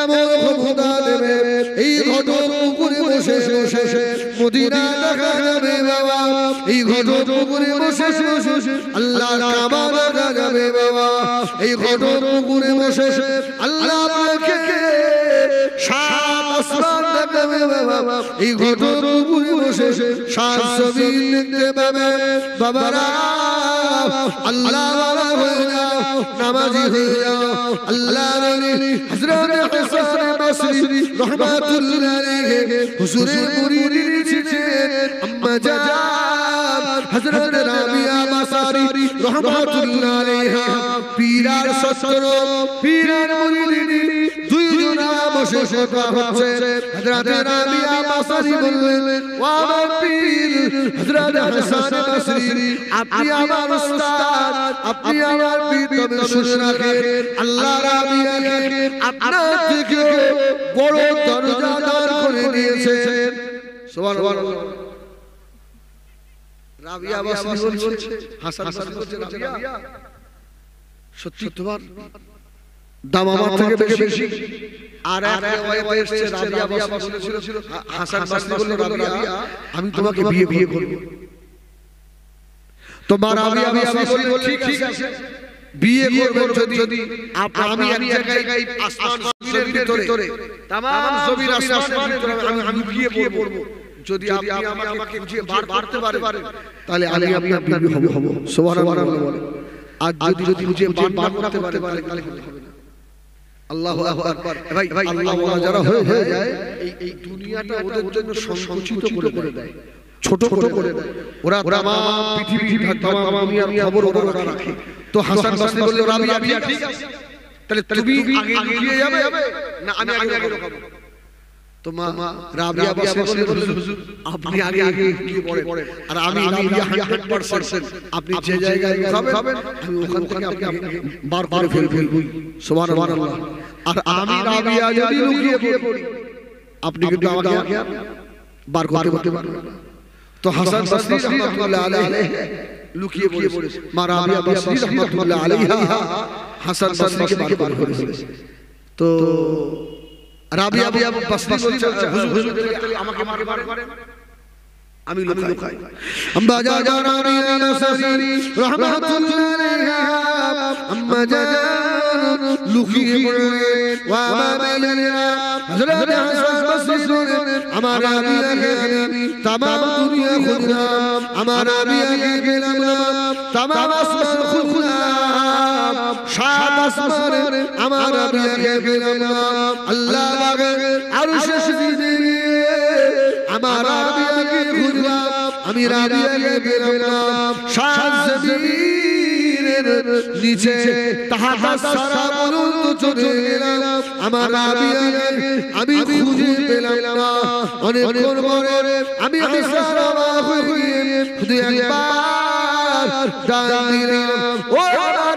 এমন ক্ষমতা দেবে এই ঘটক পুকুরে বসে বসে মদিনা দেখা যাবে বাবা এই ঘটক পুকুরে বসে বসে আল্লাহর কামাল দেখা যাবে বাবা এই ঘটক পুকুরে বসে আল্লাহ পাককে সাত আসমান দেখাবে বাবা এই ঘটক পুকুরে বসে সাত জমিন দেখতে পাবে বাবারা আল্লাহ ওয়ালা হয়ে যাও নামাজি হয়ে যাও আল্লাহর ওলি হযরত হাসান বসরি রাহমাতুল্লাহ আলাইহি হুজুরের মুরিদ ছিলেন আম্মা জান হযরত রাবিয়া মাসারি রাহমাতুল্লাহ আলাইহা পীরার সত্র পীরার মুরিদ দুইজনা বসে কথা হচ্ছে হযরত রাবিয়া মাসারি বললেন ও আমার পীর হযরত হাসান বসরি আপনি আমার উস্তাদ আপনি আমার পীর তবে শুনে রাখেন আল্লাহ রাবিয়াকে আপনার থেকে বড় দরজা দান করে দিয়েছেন সুবহানাল্লাহ রাবিয়া বসরি বলছে হাসান বসরি বলছে রাবিয়া সত্যি তোমার দাম আমার থেকে বেশি আর এক ওয়াই এসেছে রাবিয়া বসরি হাসান বসরি বলল রাবিয়া আমি তোমাকে বিয়ে করব তোমার রাবিয়া বসরি বলল ঠিক আছে বিয়ে করবেন যদি আমি এক জায়গায় আসমান জমিনের ভিতরে तमाम জমির আসমানের ভিতরে আমি বিয়ে করব যদি আপনি আমাকে খুঁজে বার করতে পারেন তাহলে আমি আপনার বিবি হব সুবহানাল্লাহ বলে আর যদি খুঁজে বার করতে পারেন তাহলে হবে না আল্লাহু আকবার ভাই আল্লাহ ওয়ালা যারা হয়ে যায় এই দুনিয়াটা ওদের জন্য সংকুচিত করে দেয় ছোট করে দেয় ওরা तमाम পৃথিবীর तमाम দুনিয়ার খবর ওরা রাখে তো হাসান বসরি বলল রাবিয়া ঠিক আছে তাহলে তুমি আগে এগিয়ে যাবে না আমি আগে রাখব তো মা রাবিয়া বসরি বলল হুজুর আপনি আগে গিয়ে পড়েন আর আমি রাবিয়া 100% আপনি যে জায়গায় যাবেন আমি ওখান থেকে আপনাকে বার ফেলবো সুবহানাল্লাহ আর আমি রাবিয়া যদি লুকিয়ে পড়ি আপনি কিন্তু আমাকে বার করতে পারবেন না তো হাসান বসরি রাহমাতুল্লাহ আলাইহি লুকিয়ে পড়েছে মা রাবিয়া বসরি রাহমাতুল্লাহ আলাইহা হাসান বসরিকে বার করে দিয়েছে তো রাবিয়া বসরি বলছে হুজুর আমাকে বার করেন আমি লুকাই আম্মা জান রাবিয়া বসরি রাহমাতুল্লাহ আলাইহা আম্মা জান লুকিয়ে পড়লেন ওয়া মা বাইনা হযরত হাসান বসরি আমার রাবিয়াকে আমি तमाम দুনিয়া খুললাম আমার রাবিয়াকে গেলাম तमाम আসমান খুললাম সাত আসমান আমার রাবিয়াকে গেলাম আল্লাহ পাকে আরশে সিজদে আমার রাবিয়াকে খুললাম আমি রাবিয়াকে গেলাম সাত জমিনের নিচে তাহাতা সারা পর্যন্ত চলে গেলাম আমার রাবিয়াকে আমি খুঁজে পেলাম না অনেকক্ষণ পরে আমি হাসান অবাক হয়ে শুধু একবার ডাক দিলাম ও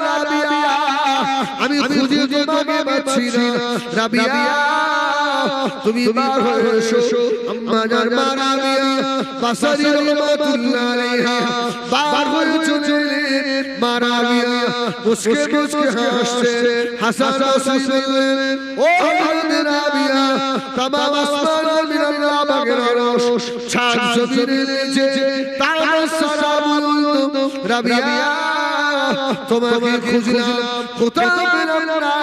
রাবিয়া আমি খুঁজে তোমাকে পাচ্ছি না রাবিয়া তুমি বার হয়ে এসো আম্মা জান মা রাবিয়া বসরি রাহমাতুল্লাহ আলাইহা বার হয়ে চলে মা রাবিয়া মুস্কে হাসছে হাসান বসরি বললেন ও রাবিয়া तमाम আসমান মিনাল্লাহ বাগের আরশ ছাদ জমিনের নিচে তার সারা বলতো রাবিয়া তোমাকে খুঁজলাম কোথাও পেলাম না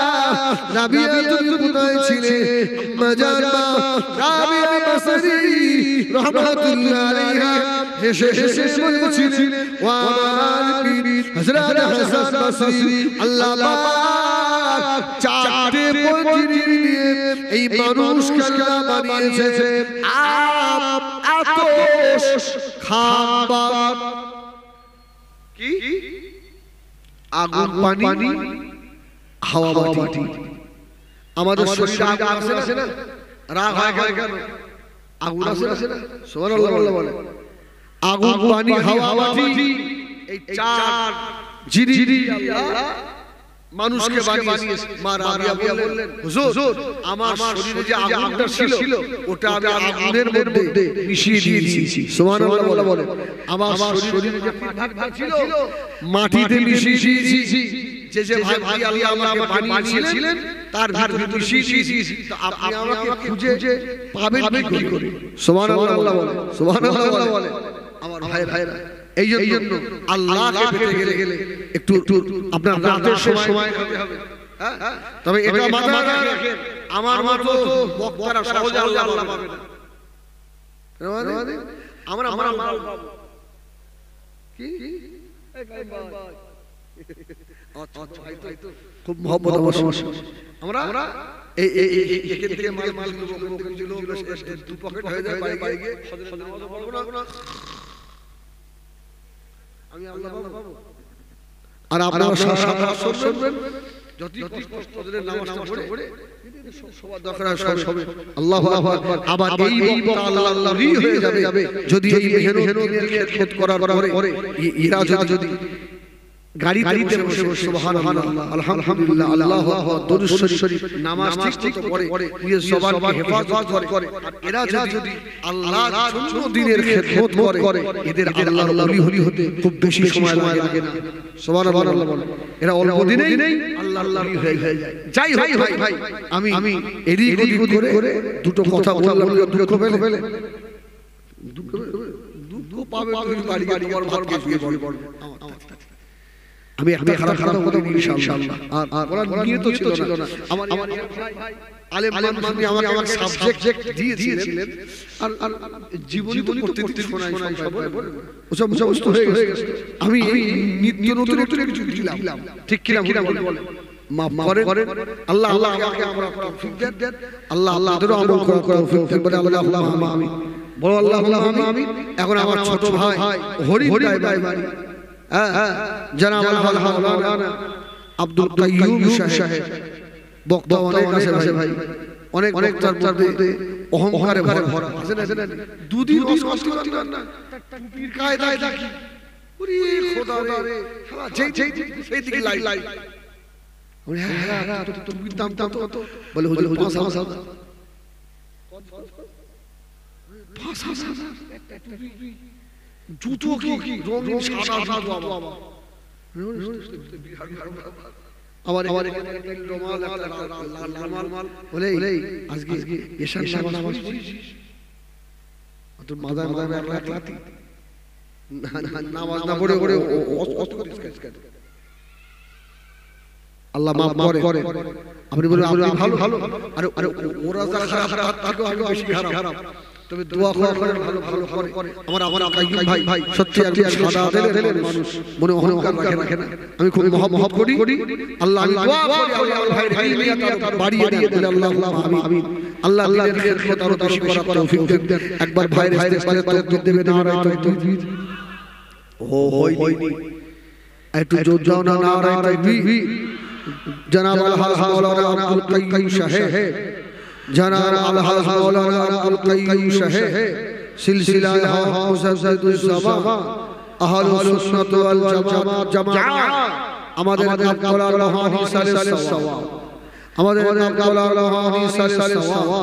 রাবিয়া তুমি কোথায় ছিলে মাজার মা রাবিয়া বাসরি রাহমাতুল্লাহ আলাইহা হেসে হেসে বলেছিলেন ও আমার পীর হযরত হাসান বসরি আল্লাহ পাক চারটে পঞ্জিরি দিয়ে এই মানুষকে আল্লাহ বানিয়েছে আতশ খাবার কি আগুন পানি হাওয়া মাটি আমাদের শরীরে আগুন আছে না রাগ হয় কেন আগুন আছে না সুবহানাল্লাহ বলে আগুন পানি হাওয়া মাটি এই চার জিনিস আল্লাহ মানুষকে বানিয়েছে মা রাবিয়া বললেন হুজুর আমার শরীরে যে আগুনটা ছিল ওটা আমি আগুনের মধ্যে মিশিয়ে দিয়েছি সুবহানাল্লাহ বলে আমার শরীরে যে ভাগ ছিল মাটিতে মিশিয়ে দিয়েছি যে ভাই আল্লাহ আমাকে বানিয়েছিলেন তার ভিতরে মিশিয়ে দিয়েছি তো আপনি আমাকে খুঁজে পাবেন কি করে সুবহানাল্লাহ বলে সুবহানাল্লাহ বলে আমার ভাইরা এই জন্য আল্লাহকে পেতে গেলে একটু আপনার রাতের সময় হবে হ্যাঁ তবে এটা মাথায় রাখেন আমার মতো বক্তারা সহজে আল্লাহ পাবে না মানে আমরা কি খুব মহব্বত আমরা এই একে থেকে মাল দু পকেট হয়ে যায় বাড়ি গিয়ে আমি আল্লাহ পাবো আর আপনারা শুনবেন যতই ফজরের নামাজটা পড়ে সবার দরকার সব আল্লাহু আকবার আবার এই বক্তা আল্লাহরই হয়ে যাবে যদি এই মেহনতের খেদমত করার পরে এরা যদি গাড়িতে বসে সুবহানাল্লাহ আলহামদুলিল্লাহ আল্লাহু আকবার দরুদ শরীফ নামাজ ঠিক পড়ে নিজের জবানকে হেফাজত করে এরা যদি আল্লাহর জন্য দ্বীনের খেদমত করে এদের আল্লাহর ওলি হতে খুব বেশি সময় লাগে না সুবহানাল্লাহ বলে এরা অল্প দিনেই আল্লাহর ওলি হয়ে যায় যাই ভাই আমি এদিক ওদিক করে দুটো কথা বললাম দুঃখ পেলে দুঃখ পাবে বাড়ি ঘর দিয়ে পড়বে আমি একটা খারাপ কথা বলি ইনশাআল্লাহ আর কোরআন নিয়ে তো ছিল না আমার ভাই আলেম মানে আমাকে সাবজেক্ট দিয়েছিলেন আর জীবনী তো প্রতিদিন শোনাই সবাই বলে ওসব বস্তু হয়ে গেছে আমি নিত্য নতুন কিছু দিলাম ঠিক কিনা বলে মাফ করেন আল্লাহ আমাকে আমরা তৌফিক দেন আল্লাহ আমাদেরও আমল করার তৌফিক দেন বলে আল্লাহুম্মা আমিন বলো আল্লাহুম্মা আমিন এখন আমার ছোট ভাই হরি ভাই জনাব মাওলানা আব্দুল কাইয়ুম সাহেব বক্তা অনেক আছে ভাই অনেক তার মধ্যে অহংকারে ভরা আছে না দুদিন ওয়াজ করতে পারেন না টুপির কায়দায় থাকি ওরে খোদা রে শালা সেই দিকে লাই ওরে হ্যাঁ তো টুপির দাম কত বলে হুজুর ৫,০০০ একটা টুপি জুতো কি রঙিন সাদা বাবা আমার রুমাল লাল বলে আজকে এশার নামাজ পড়েছিস তোর মাদার একলাতি নামাজ না পড়ে অত করিস কেন আল্লাহ মাফ করে আপনি বলেন আপনি ভালো আরে ওরা যা খারাপ তাকে বেশি খারাপ তবে দোয়া করেন ভালো করে আমার কাইয়ুম ভাই সত্যি একজন সাদা দিলের মানুষ মনে অহংকার রাখে না আমি খুব মহব্বত করি আল্লাহ আমি দোয়া করি আমার ভাইয়ের ইলমিয়াত বাড়িয়ে দেন আল্লাহুম্মা আমিন আল্লাহ দিনের খেদমত আরো বেশি করার তৌফিক দেন একবার ভাইয়ের ইস্তেগফারে তৌফিক দেবে না রায় তাকবীর হয়নি একটু জোর যাও না রায় তাকবীর জনাব আল-হাজ মাওলানা আব্দুল কাইয়ুম সাহেব জনাব আল-হাজ মাওলানা আব্দুল কাইয়ুম সাহেব সিলসিলা মুসাদ্দাদুজ জামা আহলুস সুন্নাত ওয়াল জামাত আমাদের কাবলার রুহানি সালেস সাওয়া আমাদের কাবলার রুহানি সালেস সাওয়া